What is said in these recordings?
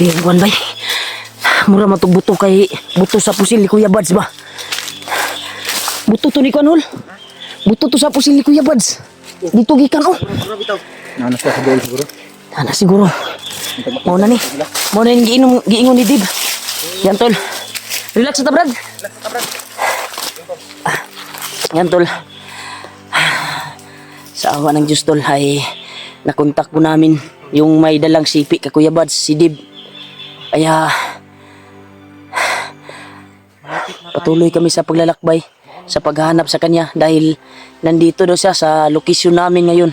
Kuwan bay. Mura matug buto kay buto sa pusil ni Kuya Buds ba? Buto to ni Kuan hol. Buto to sa pusil ni Kuya Buds. Dito gikan oh. Nanas ka sa dulo siguro. Ana siguro. Mau na ni. Mau na yung giingon ni Dib. Yan tol. Relax ta brad. Yan tol. Sa awa ng Diyos tol ay nakontak po namin yung may dalang sipi ka Kuya Buds, si Dib. Kaya patuloy kami sa paglalakbay, sa paghahanap sa kanya dahil nandito daw siya sa lokasyon namin ngayon.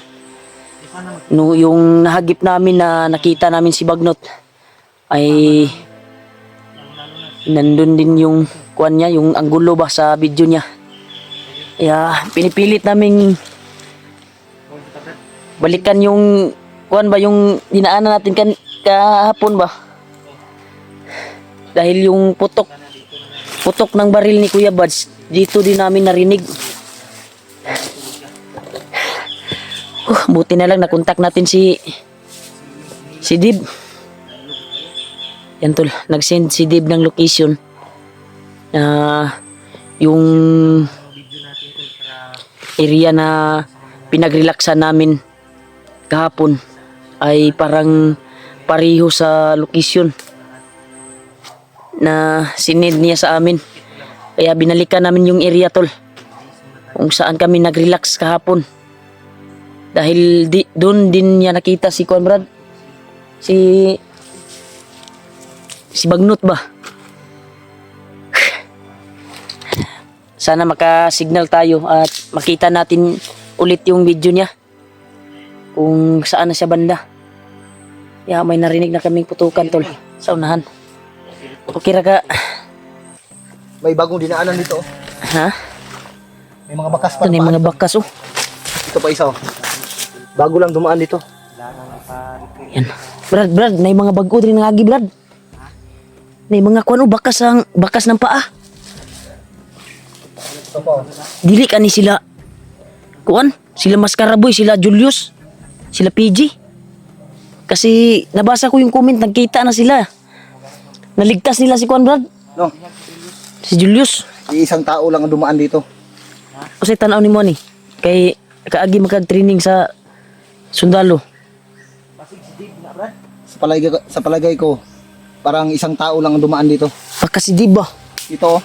No, yung nahagip namin na nakita namin si Bagnot ay nandun din yung kuan niya, yung anggulo ba sa video niya. Kaya pinipilit namin balikan yung kuan ba, yung dinaanan natin kahapon ba. Dahil yung putok ng baril ni Kuya Buds dito din namin narinig. Buti na lang nakontak natin si Dib. Yan tol, nag-send si Dib ng location na yung area na pinagrelaxan namin kahapon ay parang pareho sa location na sinend niya sa amin. Kaya binalikan namin yung area tol kung saan kami nagrelax kahapon. Dahil doon din niya nakita si Conrad, si Bagnot ba. Sana makasignal tayo at makita natin ulit yung video niya kung saan na siya banda. Ya, may narinig na kaming putukan tol sa unahan. Okay ra ka? May bagong dinaanan dito. Ha? May mga bakas pa. Ito na yung mga bakas oh. Ito pa isa. Bago lang dumaan dito. Yan. Brad, na yung mga bago din ng agi, Brad. Na yung mga kuano, bakas ng paa. Ito pa. Dili ka ni sila kuan, sila Maskaraboy, sila Julius, sila PG. Kasi nabasa ko yung comment, nagkita na sila. Naligtas nila si kuan, Brad. No. Si Julius. Isang tao lang ang dumaan dito. Kasi tanaw ni mo ni. Kay kaagi magka-training sa sundalo. Sa palagay ko, parang isang tao lang ang dumaan dito. Baka si Diba. Ito,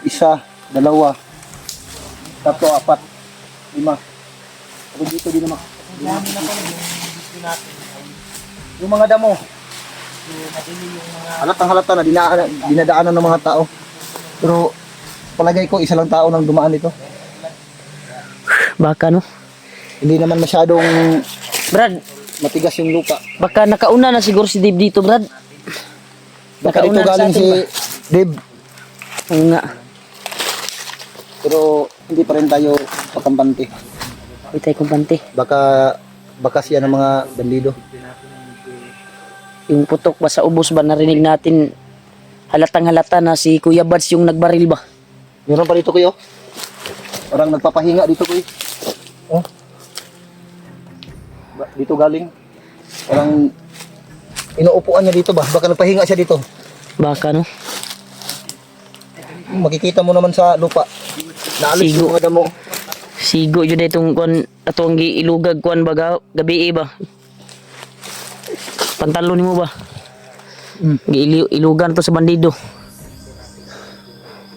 isa, dalawa, tatlo, apat, lima. Pero dito din naman. Yung mga damo. Halatang-halata na dinadaanan ng mga tao. Pero palagay ko isa lang tao nang dumaan dito. Baka no. Hindi naman masyadong Brad, matigas yung lupa. baka nakauna na siguro si Dave dito, Brad. Baka dito Nakauna sa galing atin si ba? Dave. Oo nga. Pero hindi pa rin tayo pakampante. Hindi tayo kumpante. Baka siya ng mga bandido. Yung putok ba sa ubos ba narinig natin, halatang halata na si Kuya Buds yung nagbaril ba? Meron pa dito kuya. Parang nagpapahinga dito kuya. Oh. Dito galing. Parang inuupuan niya dito ba? Baka nagpahinga siya dito. Baka no. Makikita mo naman sa lupa. Naalis Sigo. yung mga damo. Sigo yun na itong kuan, atong ilugag kuan ba gabi ba? Pantalon mo ba? Ilugan to sa bandido.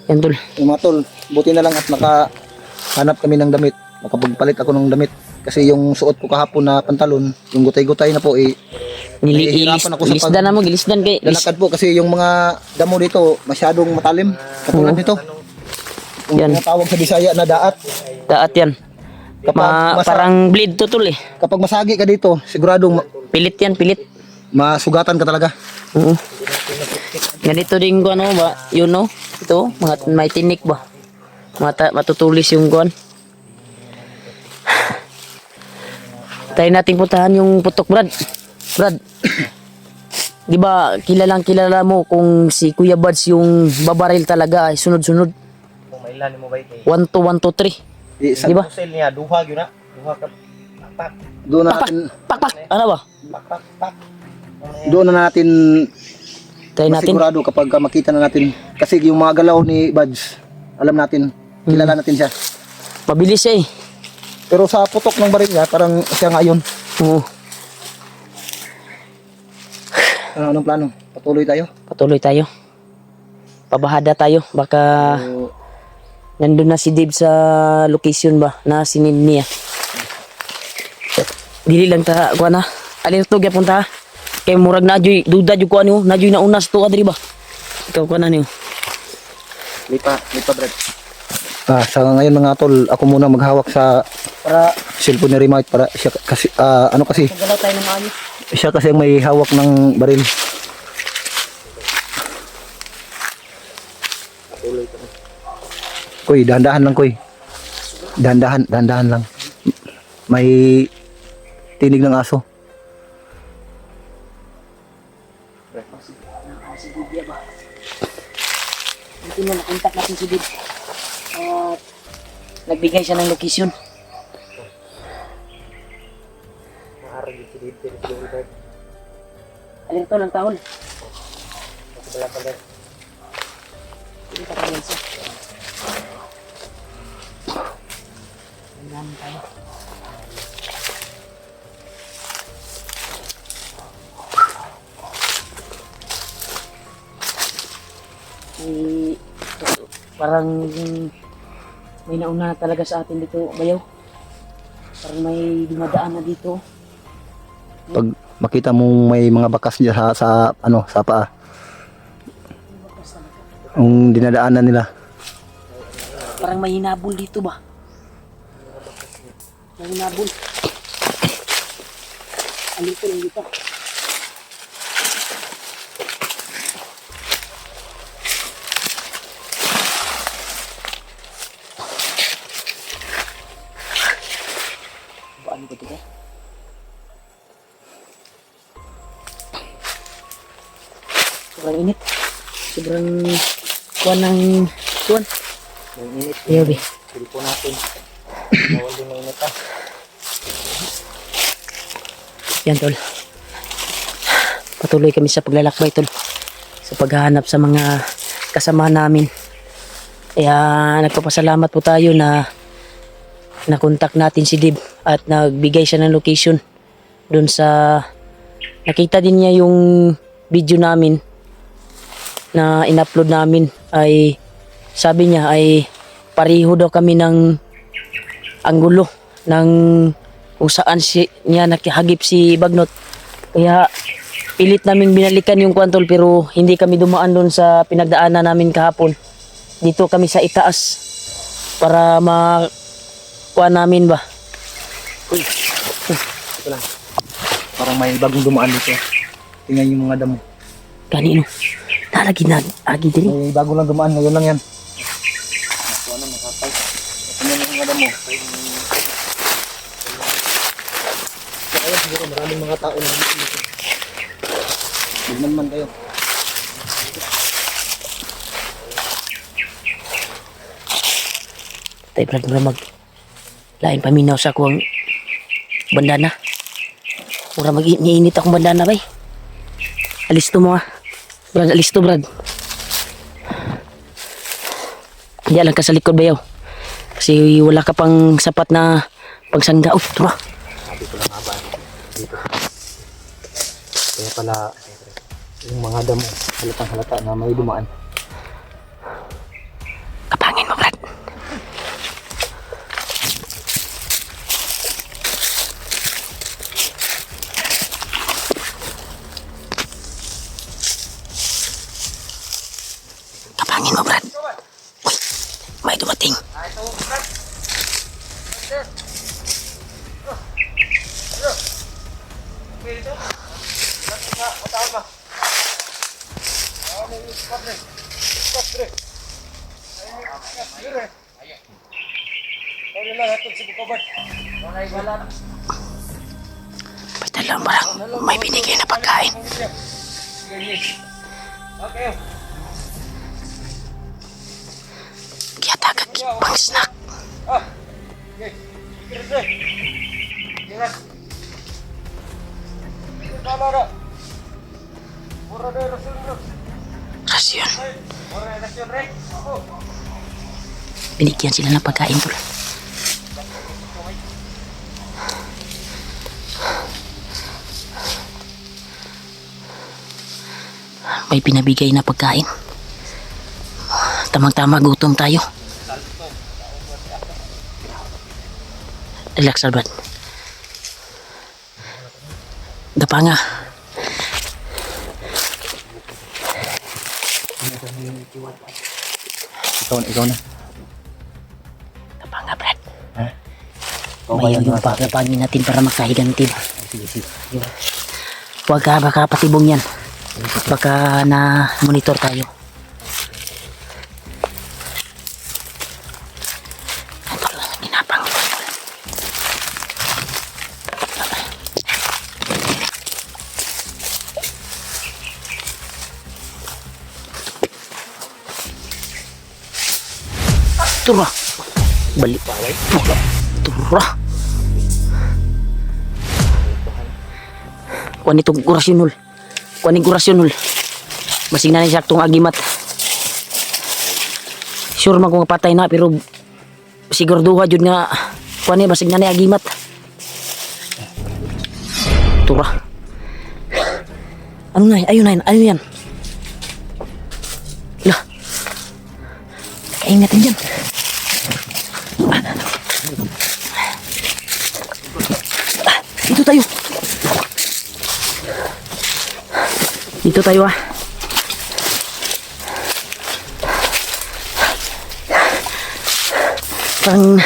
Yan tol. Yung mga tol, buti na lang at nakahanap kami ng damit. Makapagpalit ako ng damit. Kasi yung suot ko kahapon na pantalon, yung gutay-gutay na po nahihirapan ako sa Gilisdan na mo, gilisdan kay lalakad po kasi yung mga damo dito masyadong matalim. Katulad nito. Yung Yan. tawag sa Bisaya na daat. daat yan. Parang bleed to tol eh. Kapag masagi ka dito, siguradong Pilit yan, pilit. masugatan ka talaga. Oo. Ganito din ko ano ba, you know, ito, mga may tinik ba? Matutulis yung kuan. Tayo nating puntahan yung putok, Brad. Brad. Di ba kilalang kilala mo kung si Kuya Buds yung babaril talaga ay sunod-sunod. Kung mailan mo ba ito? 1 2 1 2 3. Di Di ba? Sel niya, duha yun na. Duha ka. Pak, doon Pak natin pak pak. Ano ba? pak, pak, pak. doon na natin Try natin. masigurado kapag makita na natin. Kasi yung mga galaw ni Buds, alam natin, kilala natin siya. Mabilis siya eh. Pero sa putok ng baril niya, parang siya nga yun. Oo. Anong plano? Patuloy tayo? Patuloy tayo. Pabahada tayo. Baka So, nandun na si Dave sa location ba na sinid niya. Dili lang ta kuha na. Alerto gyapon ta. Kay murag na joy duda jud ko ano, na joy na una sa tuwa diri ba. Ikaw ka na niyo. lipa Brad. Sa ngayon mga tol, ako muna maghawak sa Para cellphone ni Remote para siya kasi kasi galaw tayo ng maayos. siya kasi ang may hawak ng baril. Koy, dahan-dahan lang koy. Dahan-dahan lang. May tinig ng aso. Si Dave ba. Dito na nakontak natin si Dave. At nagbigay siya ng location. Maharag yung silid pero sa lugar. Alerto lang tahol. Kasi wala pala. Hindi ka pa siya. Tingnan tayo. Parang may nauna na talaga sa atin dito, Bayaw. Parang may dumadaan na dito. Pag makita mong may mga bakas niya sa paa. Ang dinadaanan nila. Parang may hinabol dito ba? May hinabol. Alito lang dito. Baan ko dito? Sobrang init. Sobrang kuwan ng kuwan. Yung init. Yobi. Silpo natin. Bawal din ng init Yan tol. Patuloy kami sa paglalakbay tol. Sa paghahanap sa mga kasama namin. Kaya nagpapasalamat po tayo na nakontak natin si Dib at nagbigay siya ng location doon sa nakita din niya yung video namin na in-upload namin ay sabi niya ay pareho daw kami ng anggulo ng kung saan niya nakihagip si Bagnot. Kaya pilit namin binalikan yung kwantol pero hindi kami dumaan doon sa pinagdaanan namin kahapon. Dito kami sa itaas para makuha namin ba. Ito lang. Parang may bagong dumaan dito. Tingnan yung mga damo. Kanino? Talagi na agi diri. May bago lang dumaan, ngayon lang yan. Nakuha na, makapay. Tingnan yung mga damo. Kaya siguro maraming mga tao na dito. Tignan man kayo. Tay Brad mura mag lain paminaw sa akong bandana. Mura mag-iinit akong bandana bay. Alisto mo ah. Brad, alisto Brad. Diyan lang ka sa likod bayaw. Kasi wala ka pang sapat na pagsangga. Tara. Sabi ko lang nga ba dito. Kaya pala yung mga damo halatang halata na may dumaan. Kapangin mo Brad. Kapangin mo Brad. Uy, may dumating. May dalang barang, may binigay na pagkain. Kaya tagad pang snack. Rasyon. Binigyan sila ng pagkain tol. May pinabigay na pagkain. Tamang-tama, gutom tayo. Relax, Albert. Gapanga. Ikaw na. Gapanga, Brad. Ha? May yung pagkapangin natin para makahigantin. Sige. Huwag ka, baka patibong yan. Baka na monitor tayo. Ito lang, ginapang. Tura. Balik. Tura. Kuan itong kurasyon hul. Kuaning kurasyon hul. Basig na ni saktong agimat. Sure man kung patay na pero sigurduha jud nga kuan ni basig na ni agimat. Tura. Ano na? Ayun yan. Lah. Kaingatin dyan. Dito tayo. Dito tayo ah. Parang...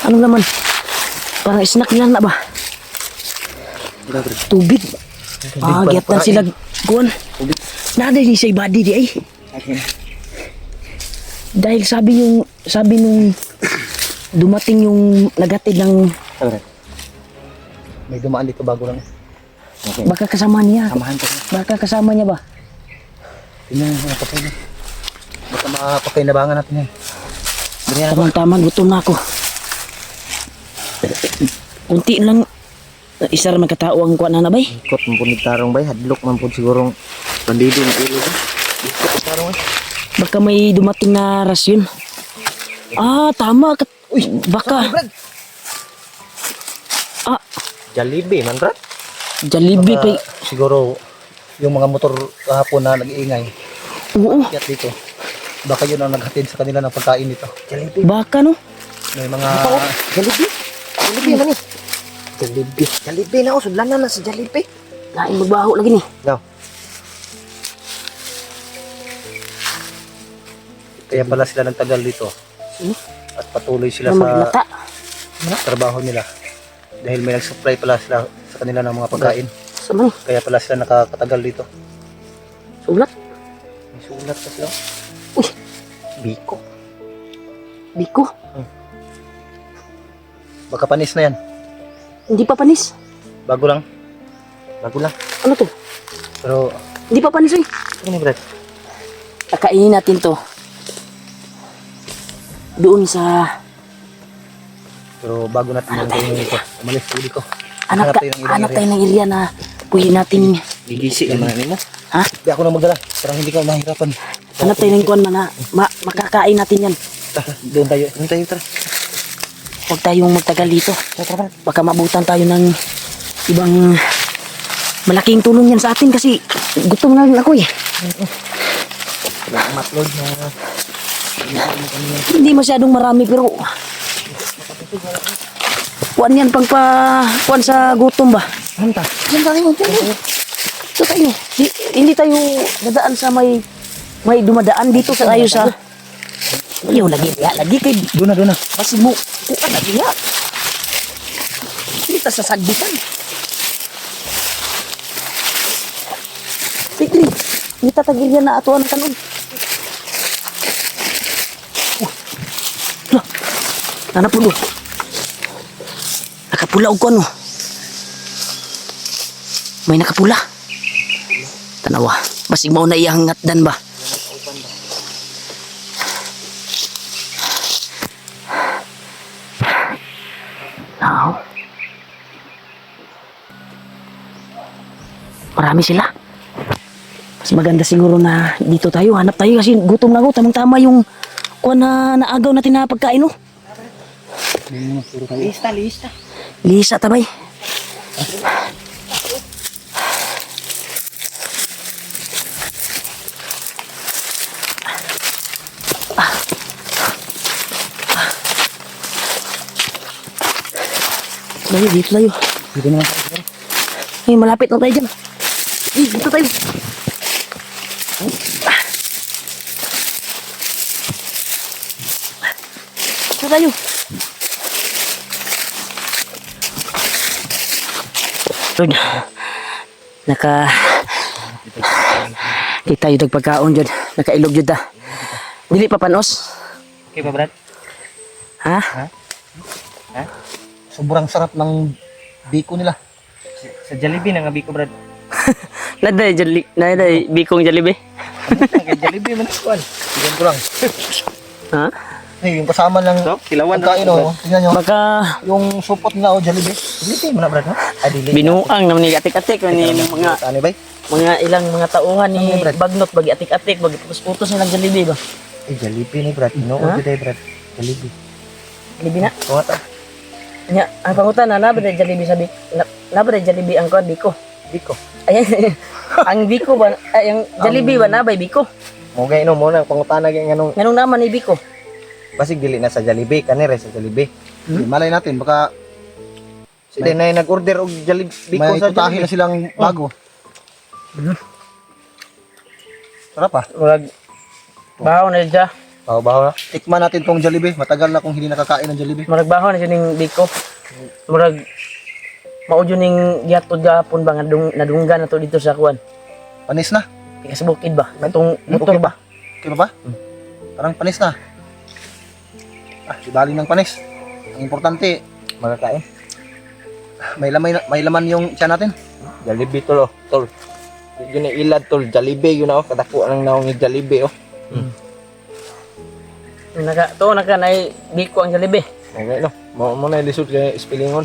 Ano naman? Parang snack nila na ba? Tubig. Giatan sila kuan. Naday ni sa body di ay. Dahil sabi nung dumating yung nagatid ng May dumaan dito bago lang. Okay. baka kasama niya. Samahan ko. Baka kasama niya ba? Tingnan mo mga kapay na. Baka makapakinabangan natin yan. Ganyan ako. Tamang-tama, gutom na ako. Kunti lang. Isa ra magkatao ang kuan na bay. Ikot mo po tarong bay. Hadlok man po sigurong bandido na ilo. Ikot tarong bay. Baka may dumating na rasyon. Tama. Uy, baka. Jollibee man Brad. Jollibee pa. Siguro yung mga motor kahapon na nag-iingay. Oo. Kaya dito. Baka yun ang naghatid sa kanila ng pagkain dito. Jollibee. Baka no. May mga... Jollibee? Jollibee na ni. Jollibee na ako. Sudlan na sa Jollibee. Lain magbaho lagi ni. No. Kaya pala sila nagtagal dito. At patuloy sila Na maglata. sa trabaho nila. Dahil may nag-supply pala sila sa kanila ng mga pagkain. Sama ni. Kaya pala sila nakakatagal dito. Sulat. May sulat pa sila. Uy, Biko. biko. Baka panis na yan. Hindi pa panis. Bago lang. Bago lang. Ano to? Pero, Hindi pa panis eh. ano ni Brad? Kakainin natin to. Doon sa... Pero bago natin yung kainin ito. Umalis sa uli ko. Hanap tayo ng area na pwede natin... Gigisi yung mga mo. Ha? Di ako na magdala. Parang hindi ka mahirapan. Hanap tayo ng kuwan na makakain natin yan. Tara, doon tayo. Doon tayo, tara. Huwag tayong magtagal dito. Baka mabutan tayo ng ibang malaking tulong yan sa atin kasi gutom na rin ako eh. Matlog na. Hindi masyadong marami pero kuwan yan kuwan sa gutom ba? Hanta. Diyan tayo. Ito tayo. Hindi tayo dadaan sa may dumadaan dito sa tayo sa... Ayaw lagi kay Doon na. basi mo. Kuwan lagi ya. Hindi ta sasagbitan. Sikli. Hindi tatagil yan na atuan ng kanon. Nanapulo. Nakapula o ano? May nakapula. Tanawa. Basig mo na iyang ngatdan ba? Now. marami sila. Mas maganda siguro na dito tayo, hanap tayo kasi gutom na ako. Tamang-tama yung kuha na naagaw natin na pagkain, no? Lista. Lisa, tabay. Tayo, dito tayo. Dito naman tayo. Ay, malapit lang tayo dyan. Ay, dito tayo. Dito tayo. Yun. Kita yung pagkaon dyan. Nakailog dyan ta. Dili pa panos. Okay pa, Brad? Ha? Sobrang sarap ng biko nila. Sa Jollibee na nga biko, Brad. Naday, bikong Jollibee. Kay Jollibee man kuan. Tignan ko lang. Ha? Ay, yung kasama ng So, kilawan pagkain, oh. Tignan nyo. Baka Yung supot nila, oh, Jollibee. Jollibee mo na, Brad, ha? Adili. binuang naman ni atik-atik ni mga Ano ba? ilang mga tauhan ni Ano, Brad? Bagnot bagi atik-atik bagi putos-putos nilang Jollibee ba. Eh, Jollibee ni, Brad. Inood Ha? today, Brad. Jollibee. Jollibee na. Kumata. Nya, ang pangutan na ba na Jollibee sabi na ba na Jollibee ang kuan biko. Biko. Ayan. Ang biko ba ay ang Jollibee ba na ba biko? Mo gay no mo na pangutana gay nganong Nganong naman ni biko? basig dili na sa Jollibee, kanire sa Jollibee. Malay natin, baka Sila na yung nag-order og Jollibee biko may sa putahe na Jollibee. silang bago. Sarap ah. Murag bahaw na dya. Baho-baho na. Tikman natin tong Jollibee. Matagal na akong hindi nakakain ng Jollibee. Murag bahaw na dyan yung biko. Murag maudyo ning gihatod gapon ba nga nadunggan na to dito sa kuan. Panis na. Ika sa bukid ba? Itong motor ba? Okay ba ba? Parang panis na. Ah, di bali ng panis. Ang importante, Magkakain. may laman yung tiyan natin. Jollibee tol, oh. Tol. Yun yung ilad tol, Jollibee yun ako, katako ang naong ni Jollibee oh. Naka na biko ang Jollibee. Okay no. Mo na ilisod kay spellingon.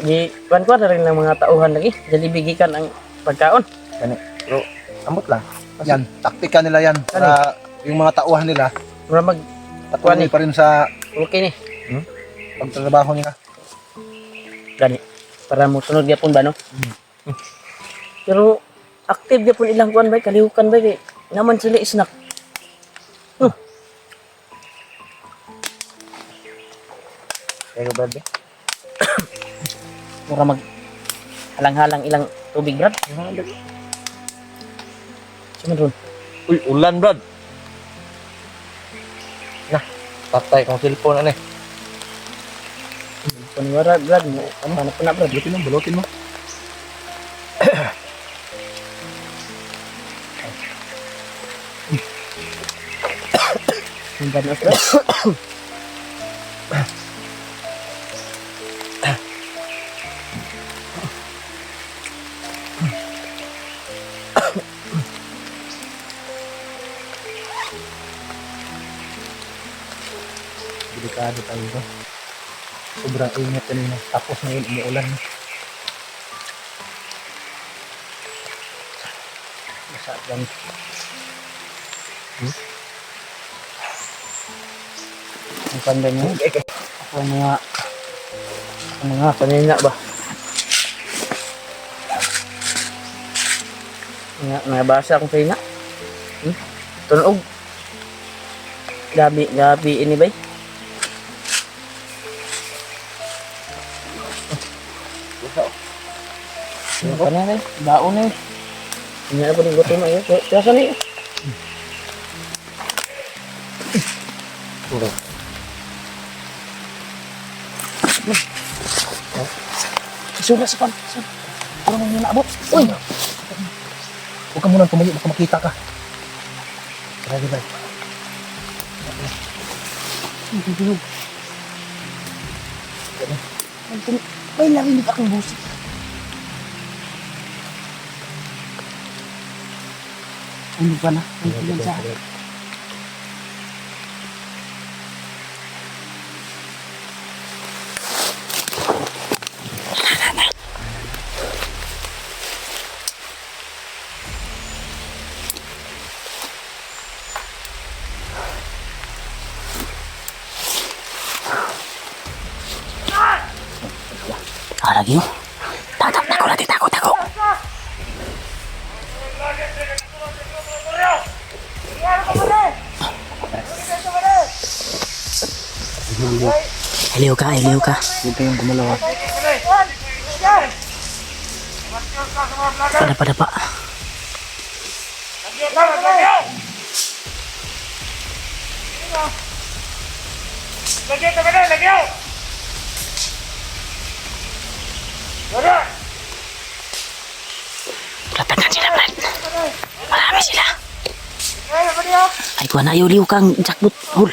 Di kuan na rin ng mga tauhan lagi. Jollibee gikan ang pagkaon. Kani. Pero ambot lang. Yan, taktika nila yan. Para yung mga tauhan nila, Mura mag patuloy pa rin sa okay ni. pagtrabaho nila. Gani. Para mo sunod gyapon ba no? Pero active gyapon ilang kuan ba kalihukan ba kay naman sila snack. Kaya ko brad. Mura mag halang-halang ilang tubig brad. Suman ron. Uy, ulan brad. Nah, patay kong cellphone ano eh. Paniwara brad mo. Ano pa na brad? Balutin mo. Ang ganas brad. Delikado tayo ito. Sobrang init kanina. Tapos ngayon umuulan. Masarap lang. Ang kanda niya. Ang mga kanina ba? Nabasa akong kanina. Tunog. Gabi ini bay. Ano pa na baon na. Hindi na po rin gusto mo yun. Kaya saan yun? Sudah sa pan. Ano nang yun naabot? Uy! Huwag ka muna tumayo. Baka makita ka. Grabe ba? May narinig akong busik. Ano ba na? Ano ba na? lagi oh. Tako natin, tako. Hiliw ka. Huwag kayong gumalaw. Pada. Lapitan sila, Brad. Marami sila. Ay, kuha na liw kang jackpot hole.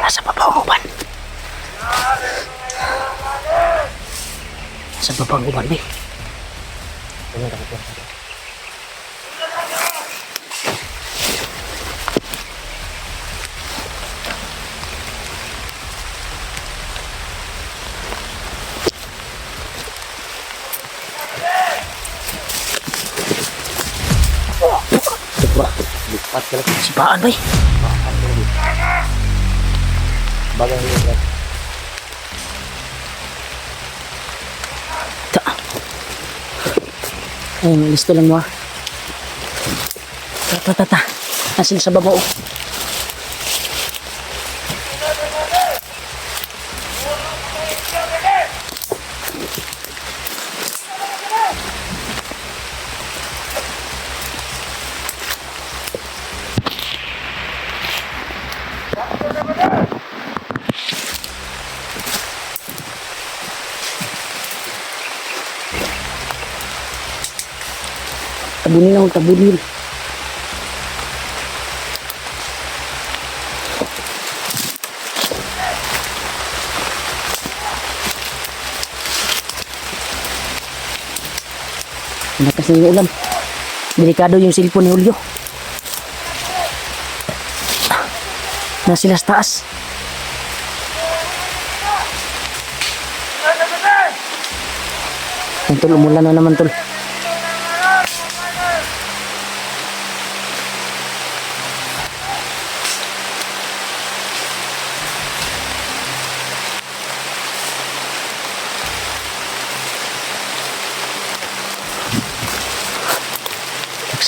Nasa baba ang uban. Nasa baba ang uban, eh. Lipat ka lang. Sipaan, bay. Bagang lipat, Brad. Ayun, listo lang mo ah. Ta. Nasil sa babaw. Tabunin. Malakas na yung ulan. Delikado yung cellphone ni Julio. Na sila sa taas. Tol, umulan na naman, tol.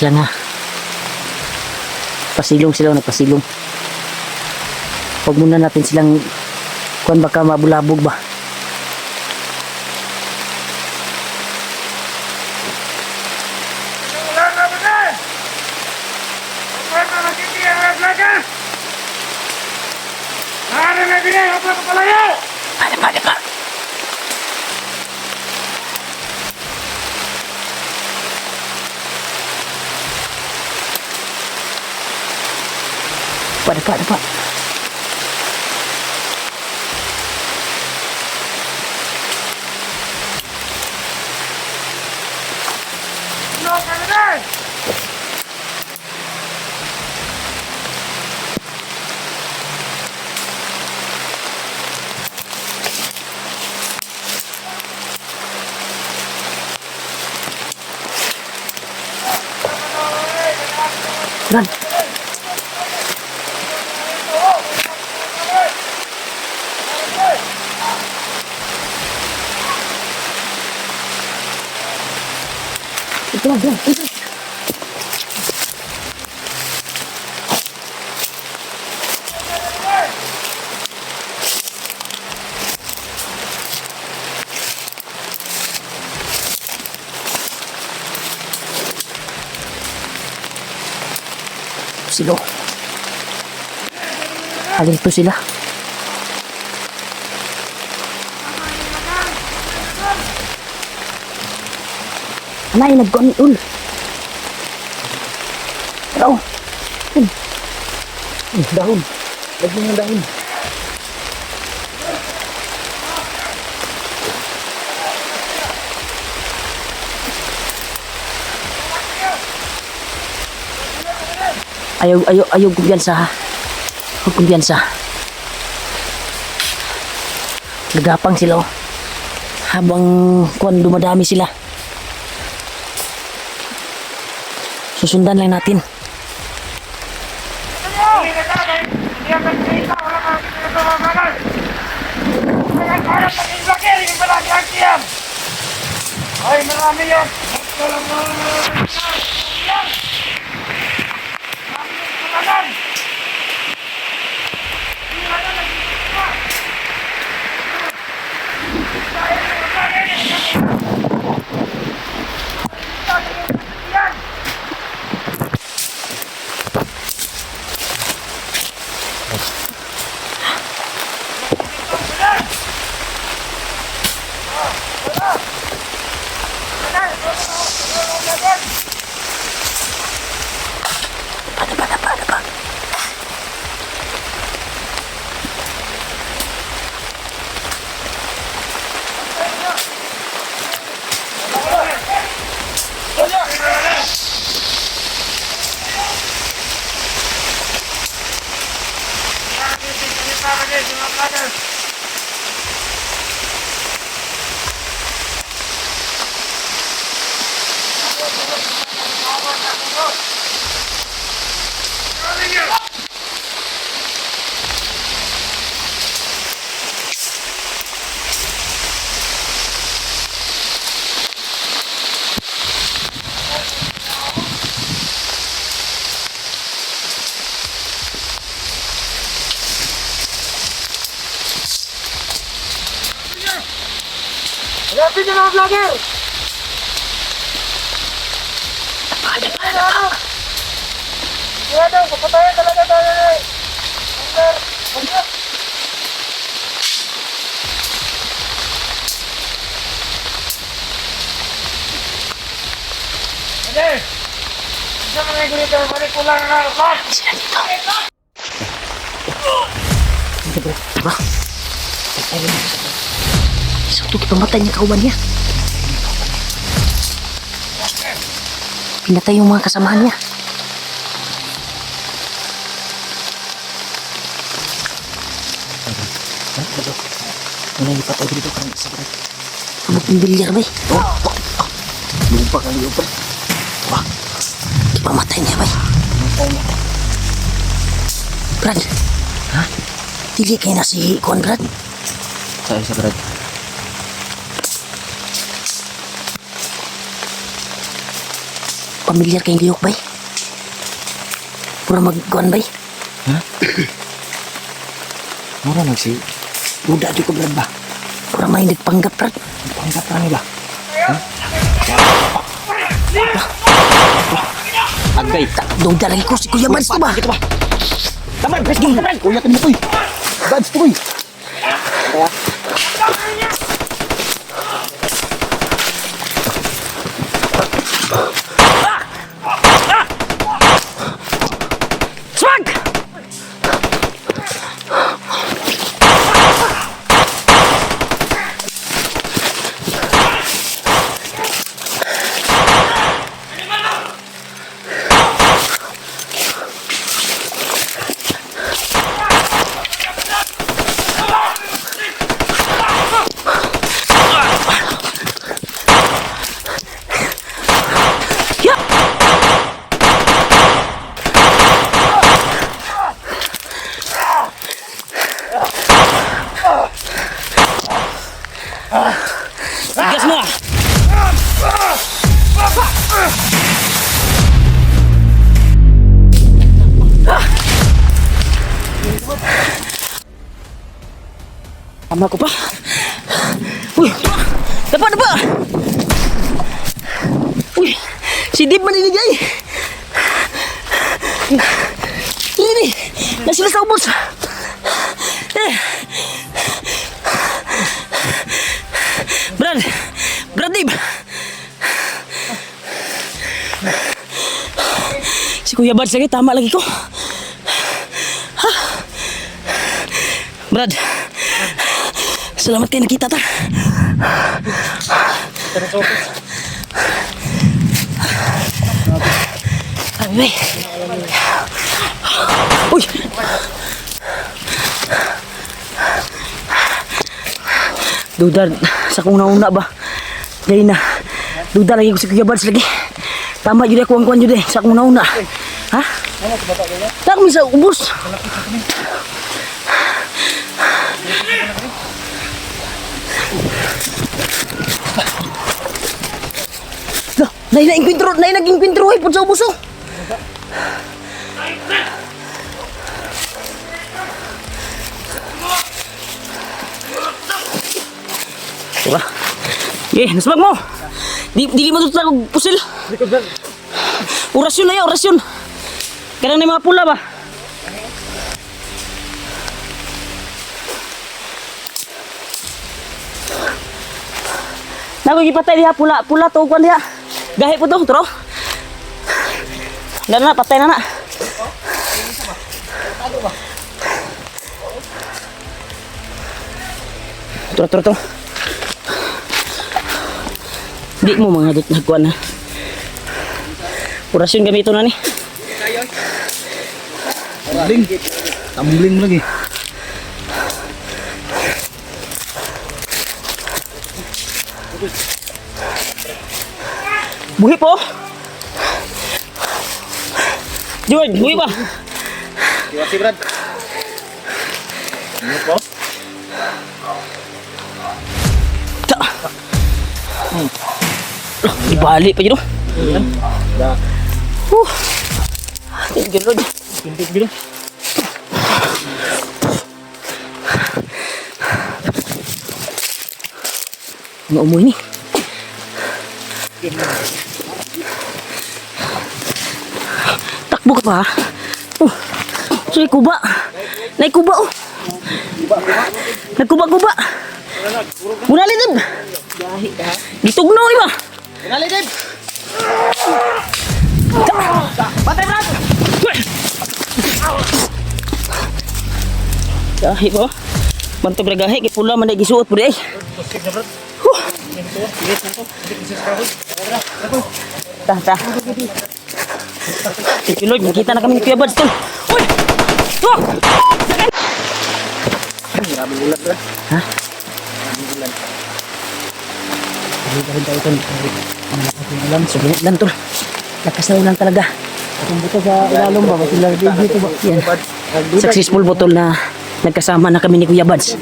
Lang ha. Pasilong sila, nagpasilong. Huwag muna natin silang kuwan, baka mabulabog ba. Pada. Dapat. Run. Ito. Sila. Alito sila. Anay, nagkuhan. Tara. Dahon. Lagyan ng dahon. Ayaw kumpiyansa ha. Huwag kumpiyansa. Nagapang sila oh. Habang kuwan dumadami sila. Susundan lang natin. Ay, marami yan! Hanapin niyo mga vlogger! Kaya daw, kapatayan talaga tayo eh! Hanggang! Hindi! Isa ka na yung ganito, balik ko lang ang harapan! Sila dito. Diba? Isuto pamatay niya kauban niya. Pinatay yung mga kasamahan niya. Ano yung patay dito karang isa Brad? Kabog ng bilyar ba eh? Lupa kang iyo Brad. Ipamatay niya ba eh? Brad. Ha? Dili kayo na si Kuan Brad. Sa isa Brad. Pamilyar kayong liyok ba eh? Pura mag-Kuan ba eh? Mura nagsi. Buda di ko Brad ba? Pura may nagpanggap Brad. Panggap na nila. Agay. Dongda lagi ko si Kuya Mads to ba? Taman, let's go, taman! Kuya, kami na to eh. Dads to eh. Swag! Gas mo! Tama ko pa. Uy! Dapa! Uy! Si Dib maninigay! Ini! Nasila sa ubos! Brad Dib! Si Kuya Bads lagi, tama lagi ko. Ha? Brad, salamat kayo nakita ta. Ay, Uy! Duda sa kung nauna ba? Dahil na. Duda lagi ko si Kuya Bads lagi. Tama yun ako ang kuhan yun sa kung nauna. Ha? Tak mo sa ubos. Lah, nain naging kwentro ay pud sa ubos oh. Wala. Nasbag mo. Di mo tutag og pusil. Orasyon na yun, orasyon. Kanang na mga pula ba? Naku gipatay diha pula, pula to kwan diha. Gahi po to, tro. Na patay na na. Tro. Di mo mga dut nagkuan na. Orasyon gamito na ni. Tumbling lagi. Buhi po. George, buhi ba? Iwasi Brad. Ano po? Ta. Ibalik pa dito. Da. Thank you Lord. Pintik dito. Ano umuwi ni? Takbo ka pa ha? So kuba. Naikuba oh. Nagkuba-kuba. Munali din. Ditugnaw ni ba? Finale Deb. Patay Brad! Gahi po. Bantog na gahi. Kipula man na gisuot po di ay. Ta. Thank you Lord. Makita na kami ni Kuya Bads tol. Uy! Oh! Grabe ulat Brad. Ha? Ulan, sulit lang tol. Lakas na ulan talaga. Kung buto sa ilalong ba, sila dito ba? Yan. Successful po tol na nagkasama na kami ni Kuya Bads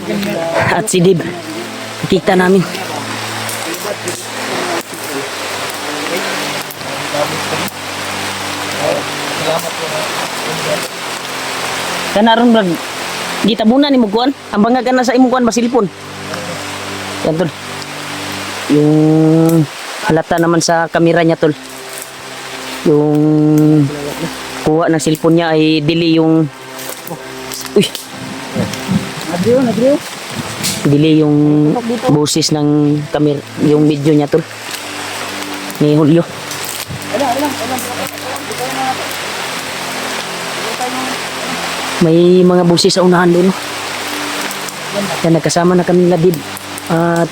at si Dib. Nakita namin. Kanaron brad. Gitabunan ni mo kuan. Ang bangag na sa imong kuan basilpon. Yan tol. Yung halata naman sa kamera niya tol. Yung kuha ng cellphone niya ay delay yung uy. Nagriyo. Delay yung boses ng camera, yung video niya tol. Ni Julio. May mga boses sa unahan doon. Yan, nagkasama na kami na Dib at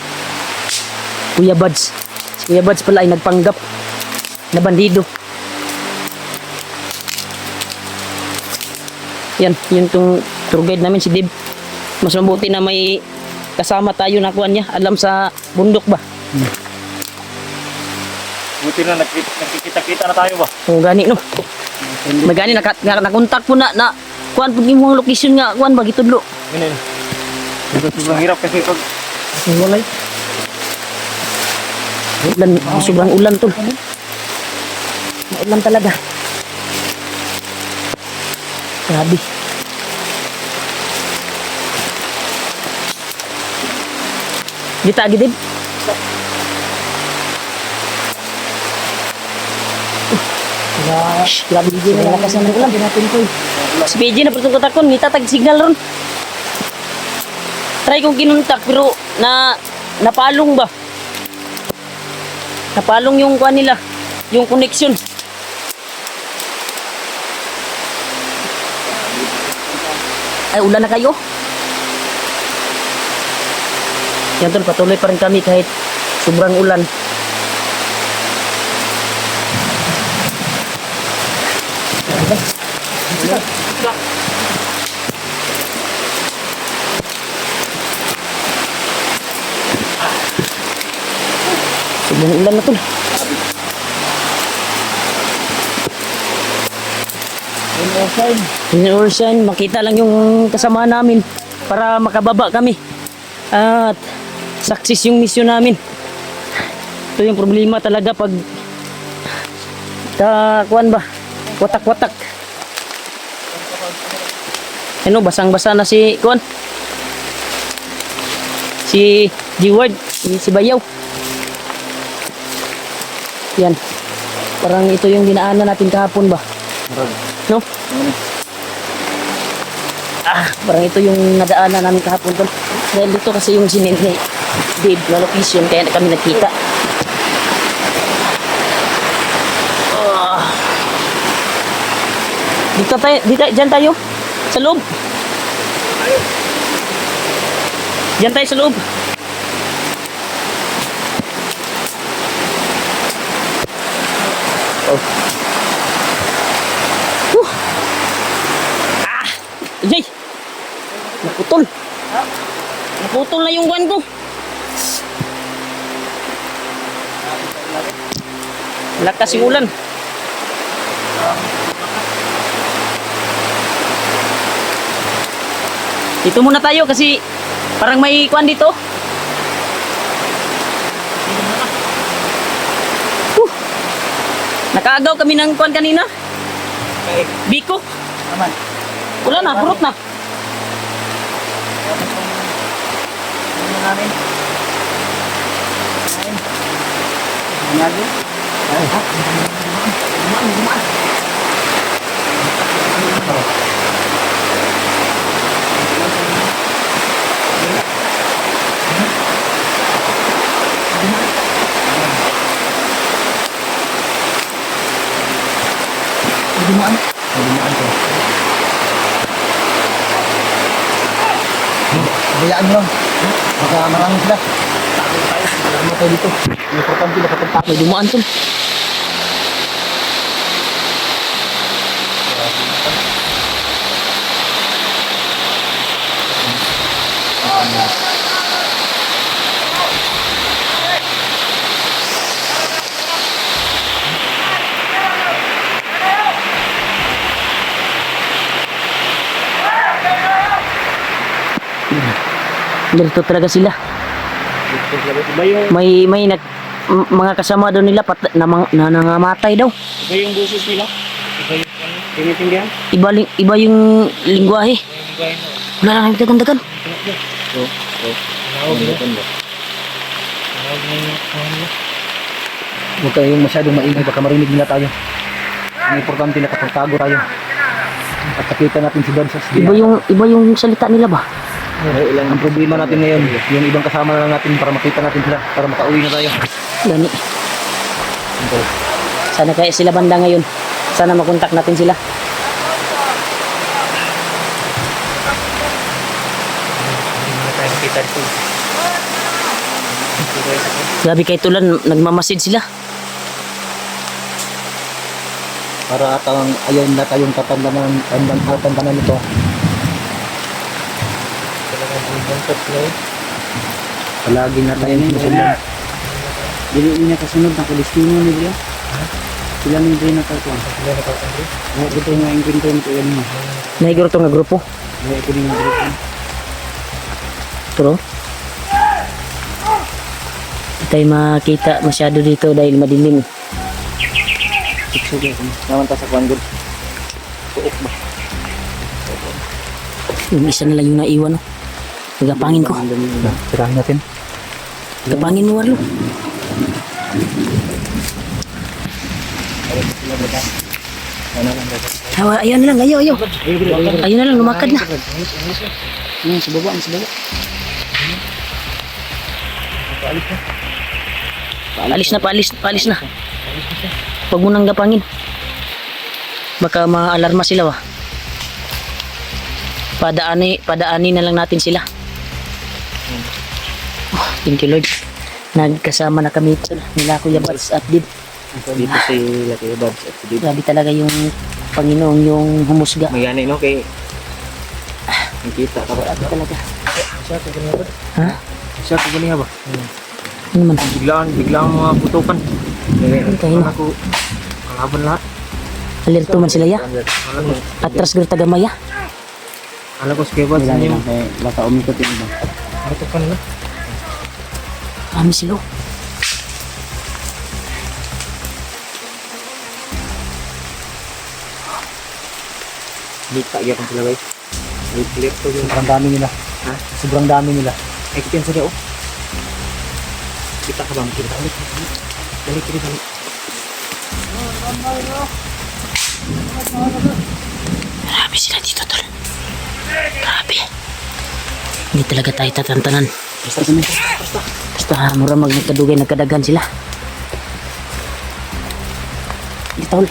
Kuya Bads. Si Kuya Bads pala ay nagpanggap na bandido. Yan, yung tour guide namin si Dib. Mas mabuti na may kasama tayo na kuhan niya. Alam sa bundok ba? Buti na nakikita-kita na tayo ba? O gani no. May gani nakontak po na kuhan po yung mga location nga kuhan ba gitudlo. Ganun. Sobrang hirap kasi pag Walay. Ulan, sobrang ulan tol. Maulan talaga. Grabe. Dito agi din. Grabe din na lakas ng ulan. Si PJ na pertungkot ako, nita tag signal ron. Try kong kinuntak pero napalong ba? Napalong yung kuha nila, yung connection. Ay, ulan na kayo. Yan tol, patuloy pa rin kami kahit sobrang ulan. Sobrang ulan na tol. In our sign, makita lang yung kasama namin para makababa kami. At success yung mission namin. Ito yung problema talaga pag kuwan ba? Watak-watak. Ano, basang-basa na si kuwan. Si G-Word, si Bayaw. Yan. Parang ito yung dinaanan natin kahapon ba? No? Parang ito yung nadaanan namin kahapon doon. Dahil dito kasi yung sinend ni Dave na location kaya kami nagkita. Diyan tayo. Sa loob. Diyan tayo sa loob. Jay! Naputol! Naputol na yung buwan ko! Lakas yung ulan. Dito muna tayo kasi parang may kuwan dito. Nakaagaw kami ng kuwan kanina. Biko. Naman. Wala na, purot na. Ano namin? Nangyari? Dumaan. Dumaan ko. Bayaan mo lang. Baka marami sila. Marami tayo dito. May importante na kapag May dumaan tol. Dito talaga sila. May mga kasama doon nila nangangamatay daw. Iba yung busos nila. Iba yung tinitindihan. Iba yung lingwahe. Wala lang yung dagan-dagan. huwag kayong masyadong maingay. Baka marinig nila tayo. Ang importante na kapag tago tayo. At nakita natin si Don sa Iba yung salita nila ba? Ang problema natin ngayon, yung ibang kasama na lang natin para makita natin sila, para makauwi na tayo. Gani. Sana kaya sila banda ngayon. Sana makontak natin sila. Grabe kay Tulan, nagmamasid sila. Para ayaw na tayong tatandanan nito. Palagi na tayo musulman. Dili niya kasunod na Palestino nila. Sila nang din nakatuan. Ito nga yung pinto ko yan mo. Nahiguro to nga grupo. Ito din yung grupo. Pero hindi tayo makita masyado dito dahil madilim. Naman ta sa kwanggol. Suok ba? Yung isa na lang yung naiwan. No? Nagapangin ko. Tirahin natin. Nagapangin mo, Warlo. Ayan na lang, ayaw. Ayun na lang, lumakad na. Sa baba. Paalis na. Huwag mo nang gapangin. Baka ma-alarma sila, wah. Padaanin na lang natin sila. Oh, thank you, Lord. Nagkasama na kami nila Kuya Bats at Dib. Dito si Lucky Babs at si Dib. Grabe talaga yung Panginoon yung humusga. May yan no kay nakita ka ba? Talaga. Siya ka ganyan ba? Ha? Siya ka ganyan ba? Ano man? Biglaan mga putukan. Kayo na. Ako kalaban lahat. Alerto man sila ya. Atras gur tagamaya. Alam ko sige ba sa inyo. Baka umikot yun ba? Putukan na. Kami sila. Kita ya kan sila guys. Clear to yung Sobrang dami nila. ha. Sobrang dami nila. Ay kita sa oh. Kita ka bang kita ulit. Balik kita balik. Grabe sila dito, tol. Grabe. Hindi talaga tayo tatantanan. Basta mura magkadugay nagkadaghan sila. Hindi, tol.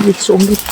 Hindi, suunggit.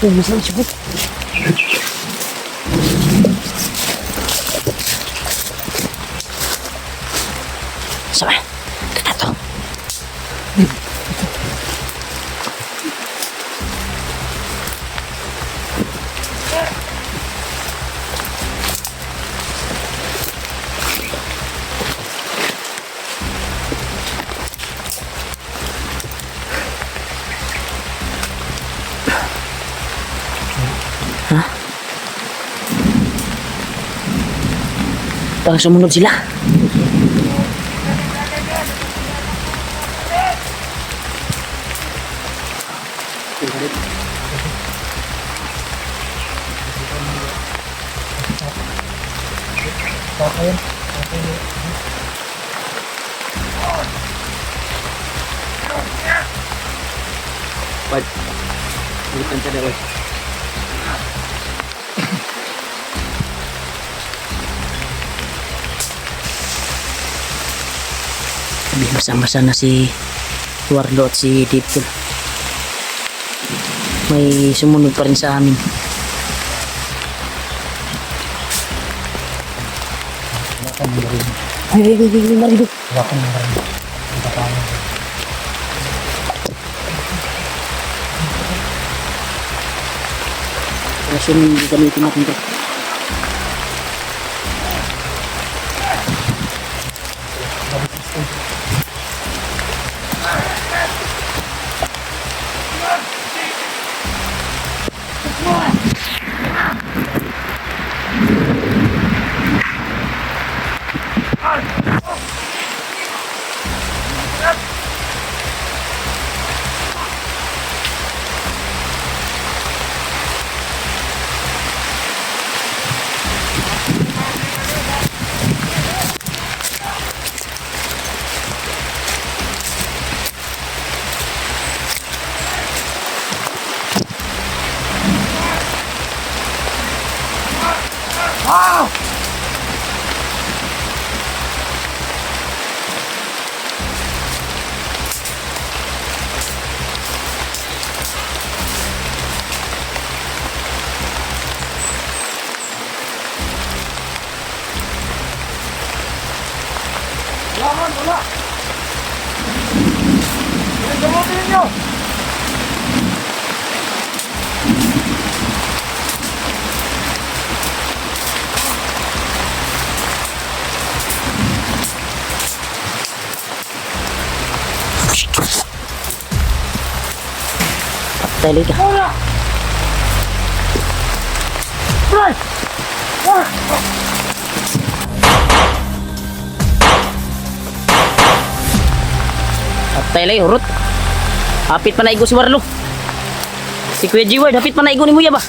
Sumisang sibuk. Sama. Kata to. Baka sumunod sila. Bad. Bukan sa daw. Masang-masa na si Warlo at si Diptol. May sumunod pa rin sa amin. Ay, marido. Kasi yung gamitin natin ito. Tali ka. Patay lay urut. Hapit pa naigo si Warlo. Si Kuya G-Ward, hapit pa naigo ni Muya ba?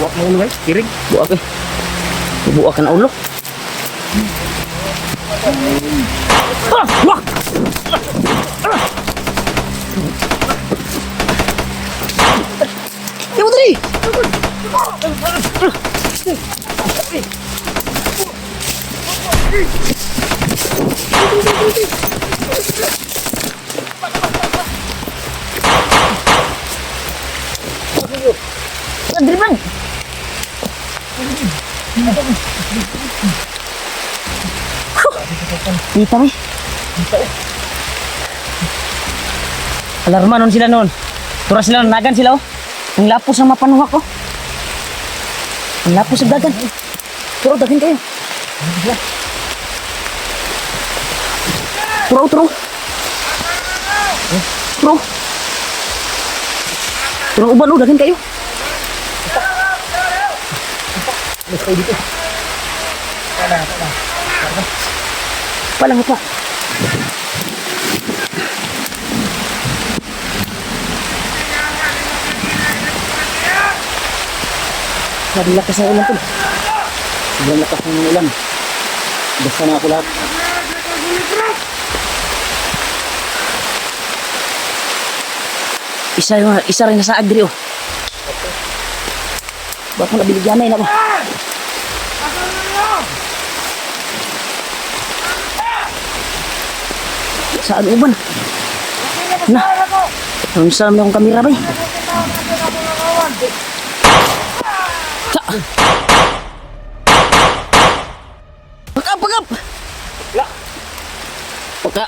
Buak mo ulo guys, kirig. Buak eh. Buak ka na ulo. Wah! Ibu tadi. Andri bang. Kita nih. Alarma nun sila nun. Turas sila nagan sila oh. Ang lapos ang mapanuhak ko. Ang lapos sa dagan. Turo, dagin kayo. Turo, turo. Turo. Turo, uban oh, dagin kayo. Palang apa? Sobrang lakas ng ulan to. Sobrang lakas ng ulan. Basta na ako lahat. Isa rin nasa agri oh. Ba't mo nabiligyan na yun ako? Saan uban? Na, ang salam na akong kamera ba eh? Pagkap, pagkap!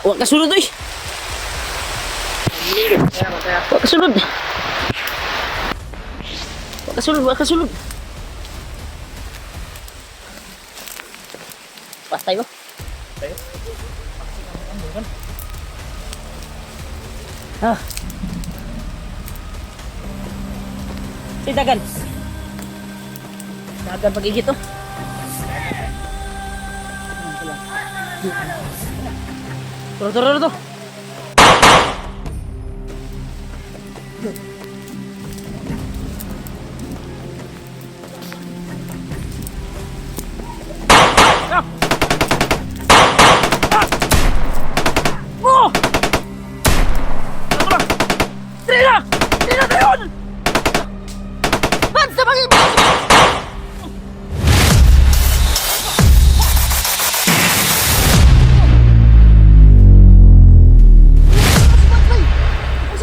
Wag ka sunod eh! Wag ka sunod! Wag ka sunod, wag ka sunod! Pas tayo? Ah. Dagan. Dagan pag-igit oh. Turo, turo, turo. Oh! Trina! Trina na yun! Basta mag-ibig!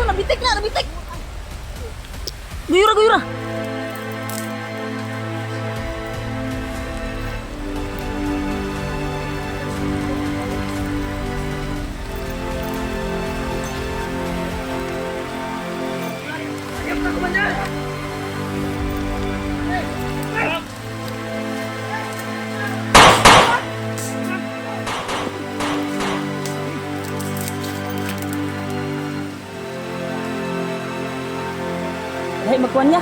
Nabitik na! Nabitik! Guyura! Guyura! Ay, magkuhan niya.